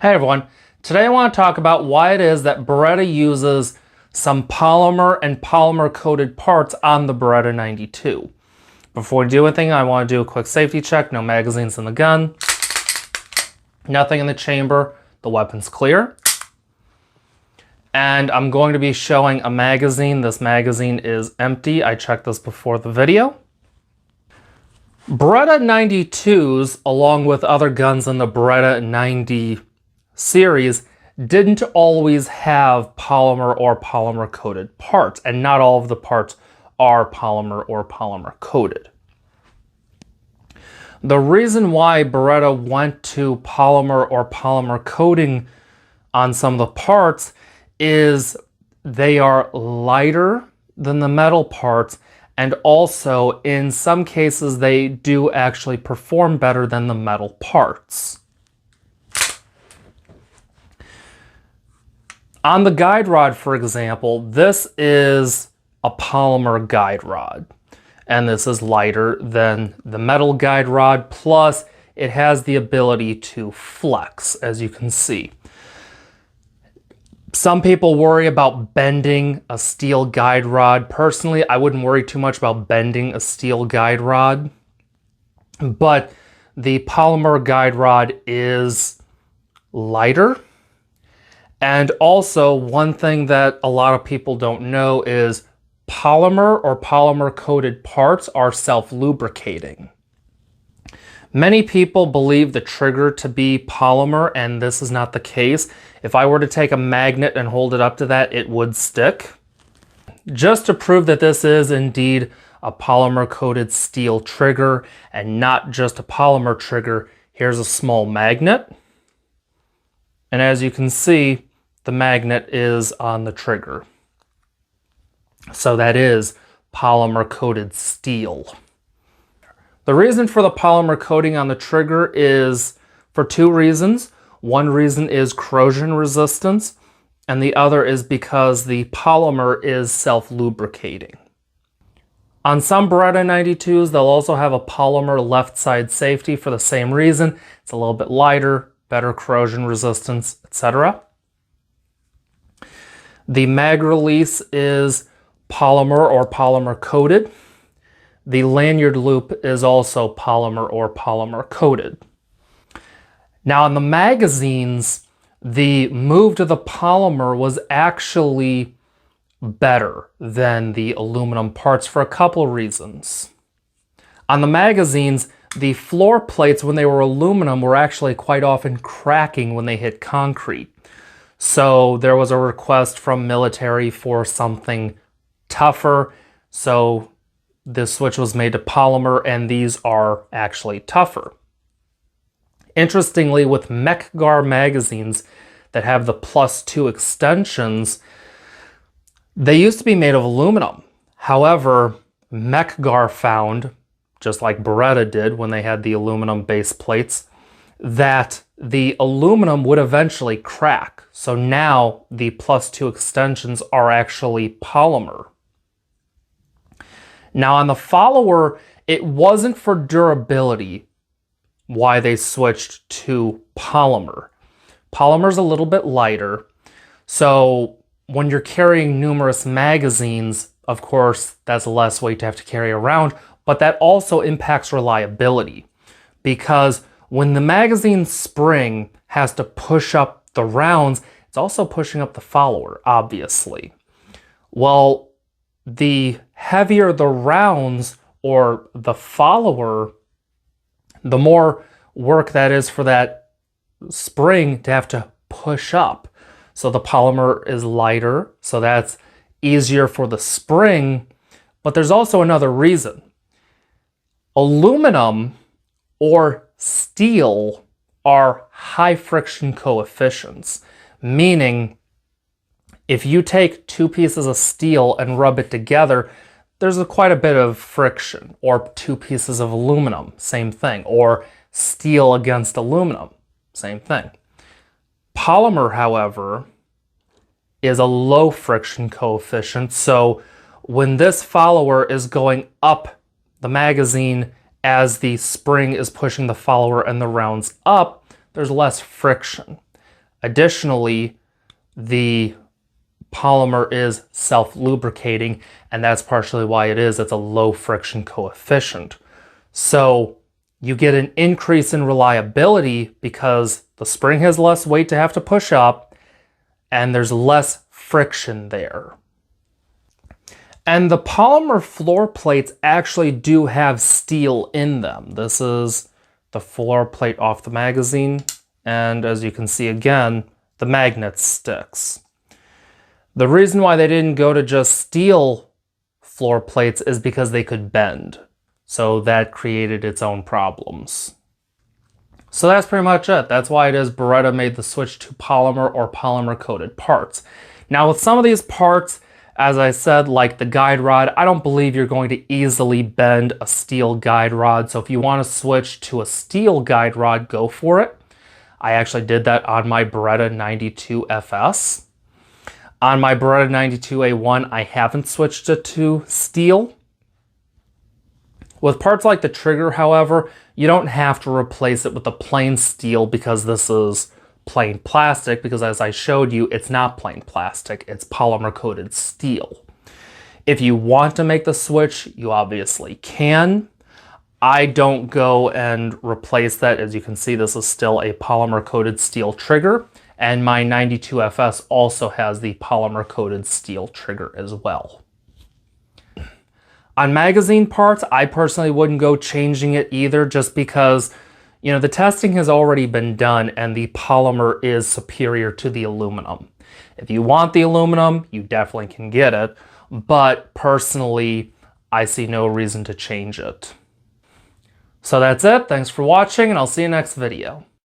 Hey everyone, today I want to talk about why it is that Beretta uses some polymer and polymer coated parts on the Beretta 92. Before we do anything, I want to do a quick safety check. No magazines in the gun, nothing in the chamber, the weapon's clear. And I'm going to be showing a magazine. This magazine is empty. I checked this before the video. Beretta 92s, along with other guns in the Beretta 90 series, didn't always have polymer or polymer coated parts, and not all of the parts are polymer or polymer coated. The reason why Beretta went to polymer or polymer coating on some of the parts is they are lighter than the metal parts, and also in some cases they do actually perform better than the metal parts. On the guide rod, for example, this is a polymer guide rod, and this is lighter than the metal guide rod, plus it has the ability to flex, as you can see. Some people worry about bending a steel guide rod. Personally, I wouldn't worry too much about bending a steel guide rod, but the polymer guide rod is lighter. And also, one thing that a lot of people don't know is polymer or polymer coated parts are self-lubricating. Many people believe the trigger to be polymer, and this is not the case. If I were to take a magnet and hold it up to that, it would stick. Just to prove that this is indeed a polymer coated steel trigger and not just a polymer trigger, here's a small magnet. And as you can see, the magnet is on the trigger. So that is polymer coated steel. The reason for the polymer coating on the trigger is for two reasons. One reason is corrosion resistance, and the other is because the polymer is self-lubricating. On some Beretta 92s, they'll also have a polymer left side safety for the same reason. It's a little bit lighter, better corrosion resistance, etc. The mag release is polymer or polymer coated. The lanyard loop is also polymer or polymer coated. Now in the magazines, the move to the polymer was actually better than the aluminum parts for a couple reasons. On the magazines, the floor plates, when they were aluminum, were actually quite often cracking when they hit concrete. So there was a request from military for something tougher, so this switch was made to polymer, and these are actually tougher. Interestingly, with MechGar magazines that have the +2 extensions, they used to be made of aluminum. However, MechGar found, just like Beretta did when they had the aluminum base plates, that the aluminum would eventually crack. So now the +2 extensions are actually polymer. Now on the follower, it wasn't for durability why they switched to polymer. Polymer's a little bit lighter, so when you're carrying numerous magazines, of course, that's less weight to have to carry around, but that also impacts reliability, because when the magazine spring has to push up the rounds, it's also pushing up the follower, obviously. Well, the heavier the rounds or the follower, the more work that is for that spring to have to push up. So the polymer is lighter, so that's easier for the spring. But there's also another reason. Aluminum or steel are high friction coefficients, meaning if you take two pieces of steel and rub it together, there's quite a bit of friction. Or two pieces of aluminum, same thing. Or steel against aluminum, same thing. Polymer, however, is a low friction coefficient, so when this follower is going up the magazine as the spring is pushing the follower and the rounds up, there's less friction. Additionally, the polymer is self-lubricating, and that's partially why it's a low friction coefficient. So you get an increase in reliability because the spring has less weight to have to push up, and there's less friction there. And the polymer floor plates actually do have steel in them. This is the floor plate off the magazine, and as you can see again, the magnet sticks. The reason why they didn't go to just steel floor plates is because they could bend. So that created its own problems. So that's pretty much it. That's why it is Beretta made the switch to polymer or polymer coated parts. Now with some of these parts, as I said, like the guide rod, I don't believe you're going to easily bend a steel guide rod. So if you want to switch to a steel guide rod, go for it. I actually did that on my Beretta 92 FS. On my Beretta 92A1, I haven't switched it to steel. With parts like the trigger, however, you don't have to replace it with a plain steel because this is plain plastic, because as I showed you, it's not plain plastic, it's polymer coated steel. If you want to make the switch, you obviously can. I don't go and replace that. As you can see, this is still a polymer coated steel trigger, and my 92FS also has the polymer coated steel trigger as well. On magazine parts, I personally wouldn't go changing it either, just because, you know, the testing has already been done and the polymer is superior to the aluminum. If you want the aluminum, you definitely can get it, but personally, I see no reason to change it. So that's it. Thanks for watching, and I'll see you next video.